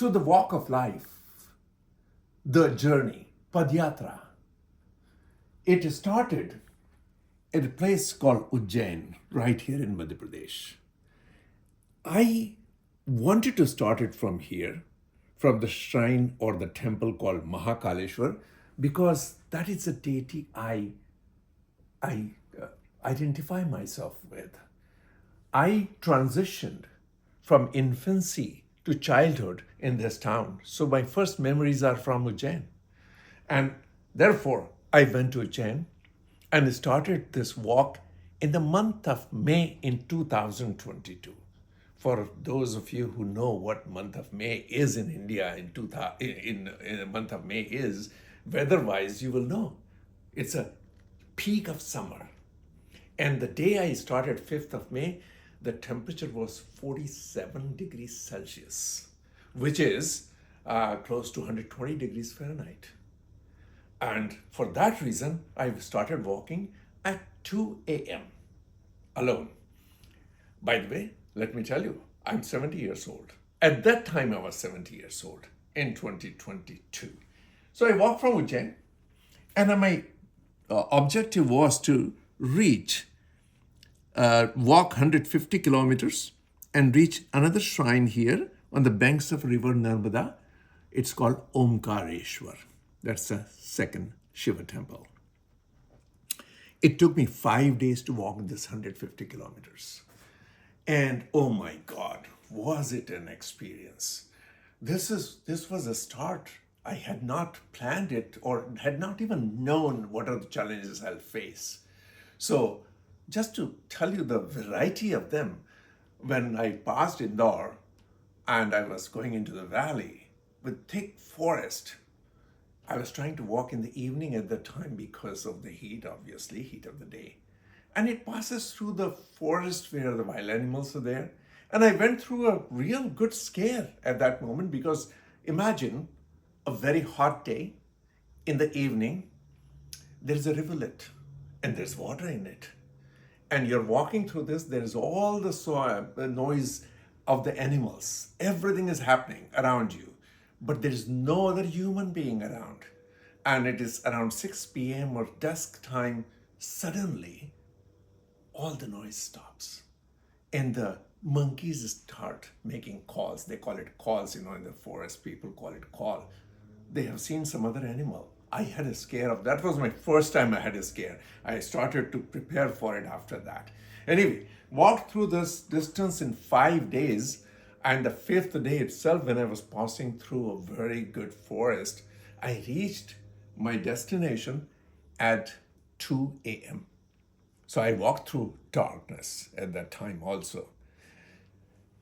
So the walk of life, the journey, Padyatra, it started at a place called Ujjain, right here in Madhya Pradesh. I wanted to start it from here, from the shrine or the temple called Mahakaleshwar, because that is a deity I identify myself with. I transitioned from infancy to childhood in this town. So my first memories are from Ujjain. And therefore, I went to Ujjain and started this walk in the month of May in 2022. For those of you who know what month of May is in India, in the month of May is, weather-wise, you will know. It's a peak of summer. And the day I started, 5th of May, the temperature was 47 degrees Celsius, which is close to 120 degrees Fahrenheit. And for that reason, I started walking at 2 a.m. alone. By the way, let me tell you, I'm 70 years old. At that time, I was 70 years old in 2022. So I walked from Ujjain, and my objective was to walk 150 kilometers and reach another shrine here on the banks of river Narmada. It's called Omkareshwar. That's the second Shiva temple. It took me 5 days to walk this 150 kilometers. And oh my God, was it an experience? This was a start. I had not planned it or had not even known what are the challenges I'll face. So just to tell you the variety of them, when I passed Indore and I was going into the valley with thick forest, I was trying to walk in the evening at the time because of the heat, obviously, heat of the day. And it passes through the forest where the wild animals are there. And I went through a real good scare at that moment because imagine a very hot day in the evening, there's a rivulet and there's water in it. And you're walking through this, there's all the noise of the animals. Everything is happening around you, but there's no other human being around. And it is around 6 p.m. or dusk time, suddenly all the noise stops. And the monkeys start making calls. They call it calls, in the forest, people call it call. They have seen some other animal. I had a scare of that. Was my first time I had a scare. I started to prepare for it after that. Anyway, walked through this distance in 5 days, and the 5th day itself, when I was passing through a very good forest, I reached my destination at 2 a.m. So I walked through darkness at that time also.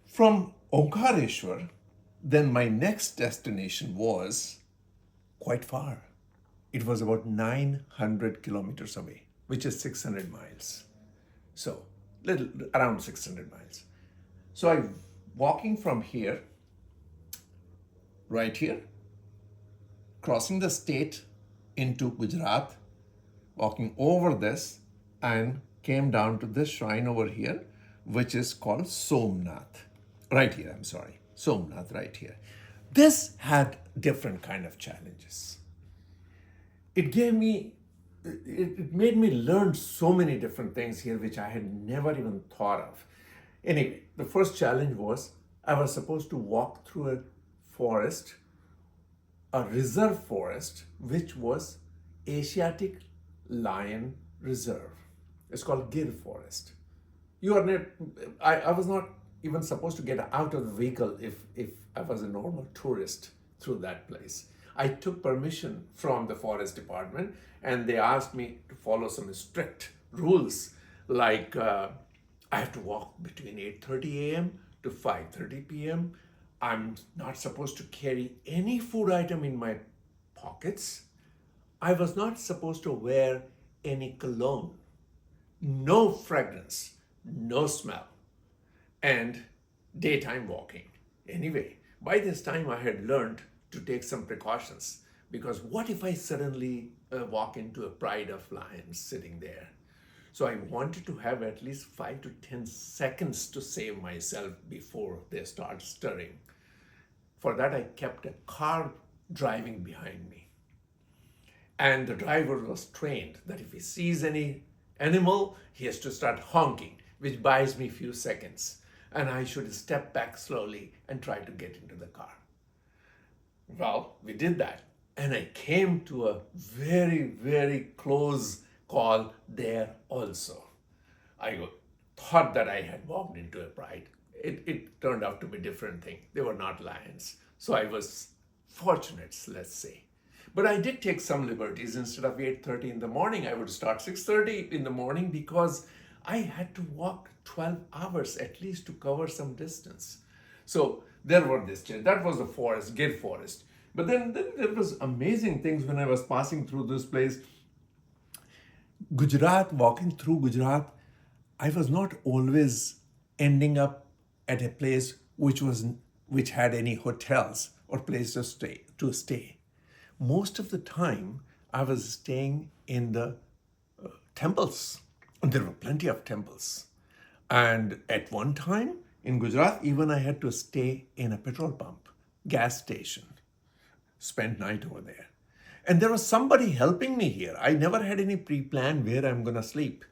From Omkareshwar, then my next destination was quite far. It was about 900 kilometers away, which is 600 miles. So around 600 miles. So I'm walking from here, right here, crossing the state into Gujarat, walking over this, and came down to this shrine over here, which is called Somnath. Right here, I'm sorry. Somnath, right here. This had different kind of challenges. It made me learn so many different things here, which I had never even thought of. Anyway, the first challenge was I was supposed to walk through a forest, a reserve forest, which was Asiatic Lion Reserve. It's called Gir Forest. I was not even supposed to get out of the vehicle if I was a normal tourist through that place. I took permission from the forest department and they asked me to follow some strict rules like I have to walk between 8:30 a.m. to 5:30 p.m. I'm not supposed to carry any food item in my pockets. I was not supposed to wear any cologne, no fragrance, no smell, and daytime walking. Anyway, by this time I had learned to take some precautions because what if I suddenly walk into a pride of lions sitting there? So I wanted to have at least 5 to 10 seconds to save myself before they start stirring. For that, I kept a car driving behind me. And the driver was trained that if he sees any animal, he has to start honking, which buys me a few seconds. And I should step back slowly and try to get into the car. Well, we did that. And I came to a very, very close call there also. I thought that I had walked into a pride. It turned out to be a different thing. They were not lions. So I was fortunate, let's say. But I did take some liberties. Instead of 8:30 in the morning, I would start 6:30 in the morning because I had to walk 12 hours at least to cover some distance. So there were this change. That was the forest, Gir forest. But then there was amazing things when I was passing through this place. Gujarat, walking through Gujarat, I was not always ending up at a place which had any hotels or places to stay. Most of the time, I was staying in the temples. And there were plenty of temples. And at one time in Gujarat, even I had to stay in a petrol pump, gas station, spend night over there. And there was somebody helping me here. I never had any pre-plan where I'm going to sleep.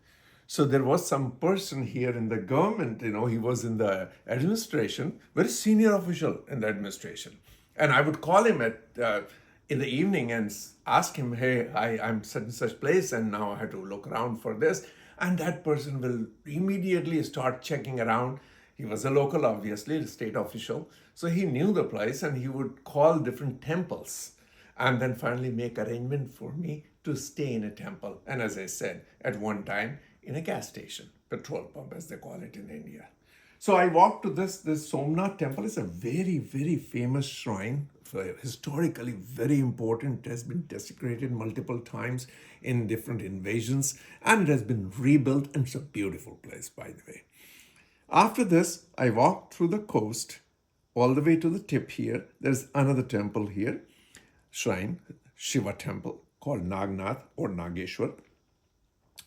So there was some person here in the government, he was in the administration, very senior official in the administration. And I would call him in the evening and ask him, hey, I'm such and such place and now I have to look around for this. And that person will immediately start checking around. He was a local, obviously, a state official. So he knew the place and he would call different temples and then finally make arrangement for me to stay in a temple. And as I said, at one time in a gas station, petrol pump as they call it in India. So I walked to this Somnath temple. It's a very, very famous shrine, historically very important. It has been desecrated multiple times in different invasions and it has been rebuilt and it's a beautiful place, by the way. After this, I walked through the coast all the way to the tip here. There's another temple here, shrine, Shiva temple called Nagnath or Nageshwar.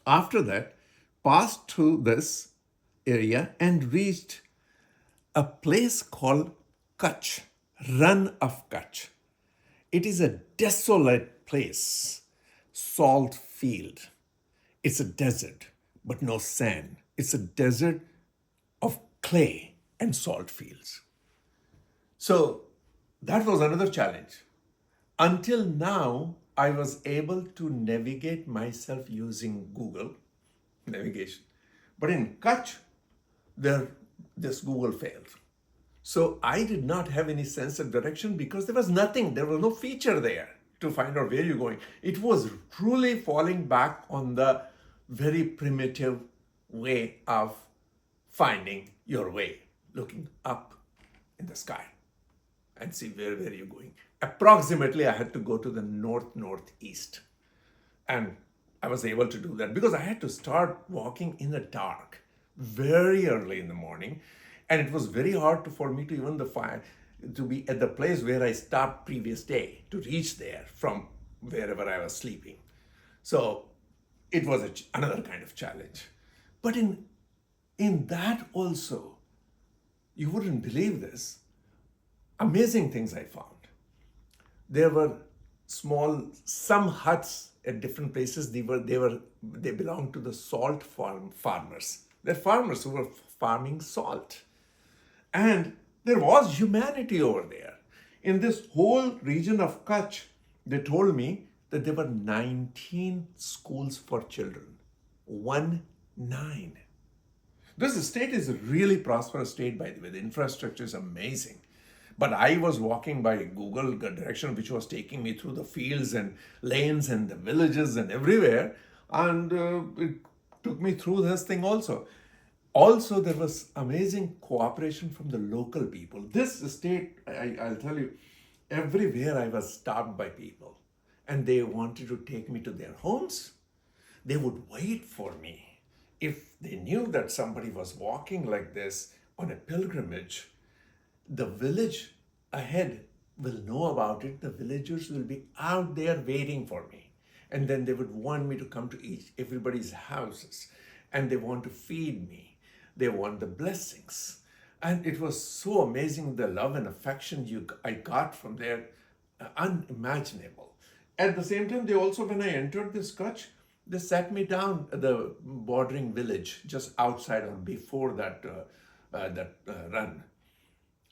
After that, passed through this area and reached a place called Kutch, Run of Kutch. It is a desolate place, salt field. It's a desert, but no sand. It's a desert of clay and salt fields. So that was another challenge. Until now, I was able to navigate myself using Google navigation. But in Kutch, this Google failed. So I did not have any sense of direction because there was nothing, there was no feature there to find out where you're going. It was truly falling back on the very primitive way of finding your way, looking up in the sky and see where you're going. Approximately, I had to go to the northeast. And I was able to do that because I had to start walking in the dark very early in the morning. And it was very hard for me to even to be at the place where I stopped previous day, to reach there from wherever I was sleeping. So it was another kind of challenge. But in that also, you wouldn't believe this, amazing things I found. There were some huts at different places. They belonged to the salt farmers. They're farmers who were farming salt. And there was humanity over there. In this whole region of Kutch, they told me that there were 19 schools for children. 19. This state is a really prosperous state, by the way. The infrastructure is amazing. But I was walking by Google direction, which was taking me through the fields and lanes and the villages and everywhere. And it took me through this thing also. Also, there was amazing cooperation from the local people. This state, I'll tell you, everywhere I was stopped by people and they wanted to take me to their homes. They would wait for me. If they knew that somebody was walking like this on a pilgrimage, the village ahead will know about it. The villagers will be out there waiting for me. And then they would want me to come to everybody's houses and they want to feed me. They want the blessings. And it was so amazing, the love and affection I got from there, unimaginable. At the same time, they also, when I entered this Kutch, they sat me down at the bordering village just outside or before that run.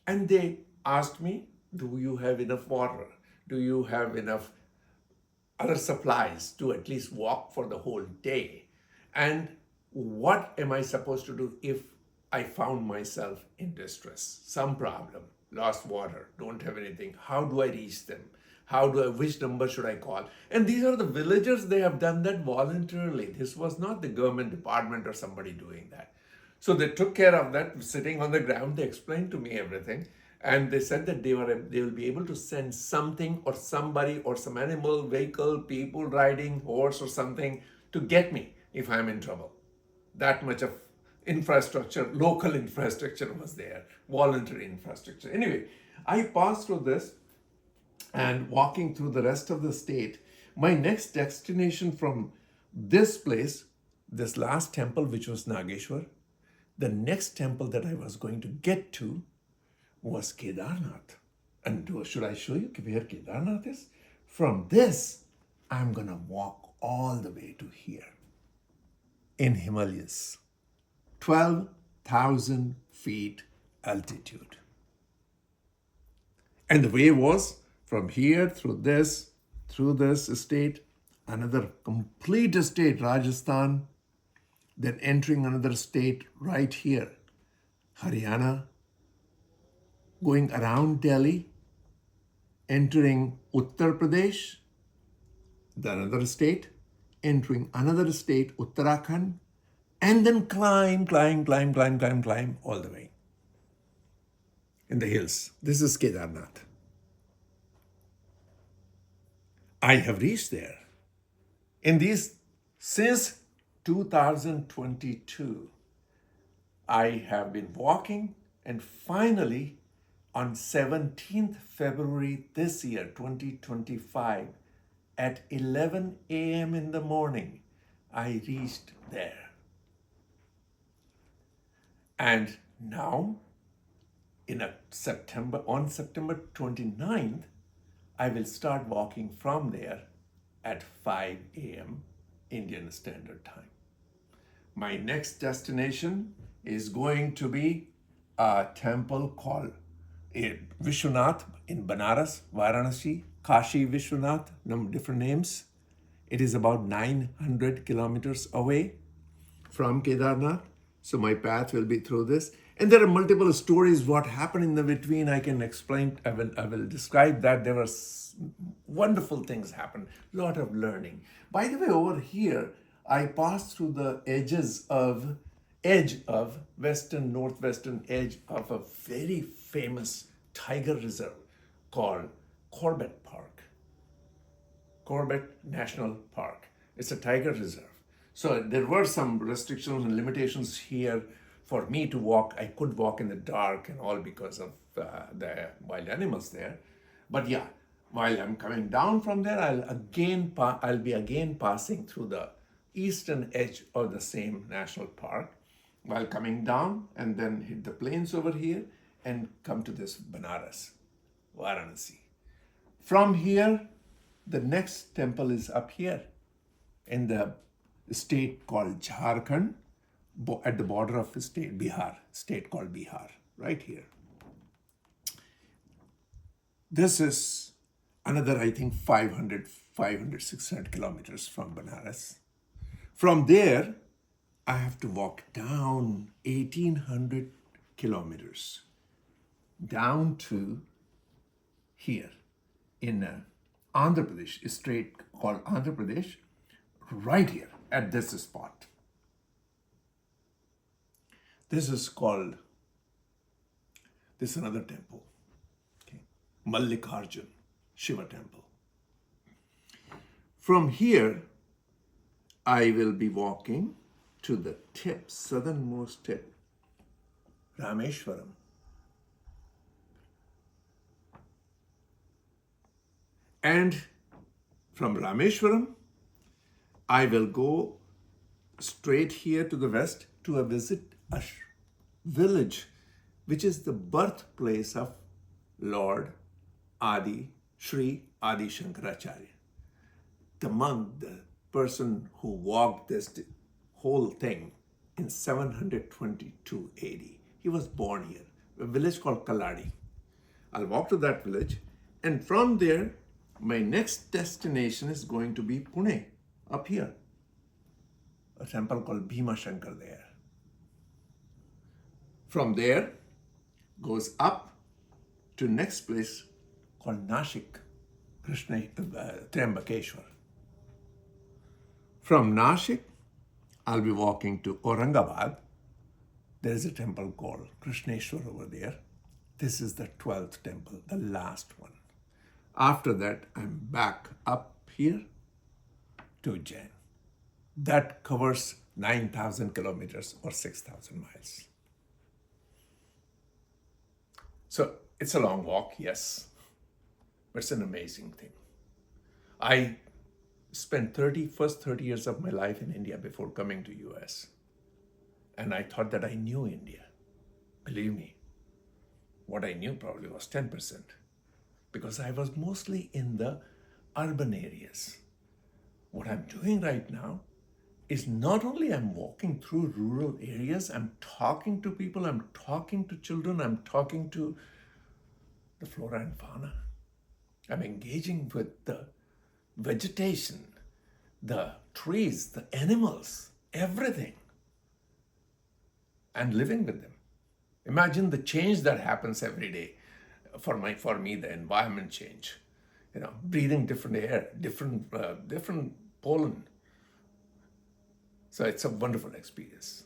And they asked me, do you have enough water? Do you have enough other supplies to at least walk for the whole day? And what am I supposed to do if I found myself in distress, some problem, lost water, don't have anything? How do I reach them? Which number should I call? And these are the villagers, they have done that voluntarily. This was not the government department or somebody doing that. So they took care of that, sitting on the ground. They explained to me everything. And they said that they will be able to send something or somebody or some animal, vehicle, people riding, horse or something to get me if I'm in trouble. That much of infrastructure, local infrastructure was there, voluntary infrastructure. Anyway, I passed through this and walking through the rest of the state. My next destination from this place, this last temple, which was Nageshwar, the next temple that I was going to get to was Kedarnath. And should I show you where Kedarnath is? From this, I'm going to walk all the way to here in Himalayas, 12,000 feet altitude. And the way was from here through this estate, another complete estate, Rajasthan, then entering another state right here, Haryana, going around Delhi, entering Uttar Pradesh, another state, entering another state, Uttarakhand, and then climb all the way in the hills. This is Kedarnath. I have reached there. In these, since 2022, I have been walking, and finally on 17th February this year, 2025, at 11 a.m. in the morning, I reached there. And now, on September 29th, I will start walking from there at 5 a.m. Indian Standard Time. My next destination is going to be a temple called Vishwanath in Banaras, Varanasi, Kashi Vishwanath, different names. It is about 900 kilometers away from Kedarnath. So my path will be through this. And there are multiple stories what happened in the between. I can explain, I will describe that. There were wonderful things happened, a lot of learning. By the way, over here, I passed through the northwestern edge of a very famous tiger reserve called Corbett Park. Corbett National Park. It's a tiger reserve. So there were some restrictions and limitations here for me to walk. I could walk in the dark and all because of the wild animals there. But yeah, while I'm coming down from there, I'll be again passing through the eastern edge of the same national park while coming down, and then hit the plains over here and come to this Banaras, Varanasi. From here, the next temple is up here in the state called Jharkhand, at the border of the state, state called Bihar, right here. This is another, I think, 600 kilometers from Banaras. From there, I have to walk down 1,800 kilometers down to here in Andhra Pradesh, a state called Andhra Pradesh, right here at this spot. This is another temple, okay. Mallikarjun Shiva temple. From here, I will be walking to the tip, southernmost tip, Rameshwaram. And from Rameshwaram, I will go straight here to the west to visit a village which is the birthplace of Lord Sri Adi Shankaracharya. The monk, the person who walked this whole thing in 722 AD. He was born here, a village called Kaladi. I'll walk to that village, and from there, my next destination is going to be Pune, up here. A temple called Bhima Shankar there. From there, goes up to next place called Nashik, Triambakeshwar. From Nashik, I'll be walking to Aurangabad. There is a temple called Krishneshwar over there. This is the 12th temple, the last one. After that, I'm back up here to Ujjain. That covers 9,000 kilometers or 6,000 miles. So it's a long walk, yes, but it's an amazing thing. I spent first 30 years of my life in India before coming to US. And I thought that I knew India. Believe me, what I knew probably was 10%, because I was mostly in the urban areas. What I'm doing right now is not only I'm walking through rural areas, I'm talking to people, I'm talking to children, I'm talking to the flora and fauna. I'm engaging with the vegetation, the trees, the animals, everything, and living with them. Imagine the change that happens every day. For me, the environment change. Breathing different air, different pollen. So it's a wonderful experience.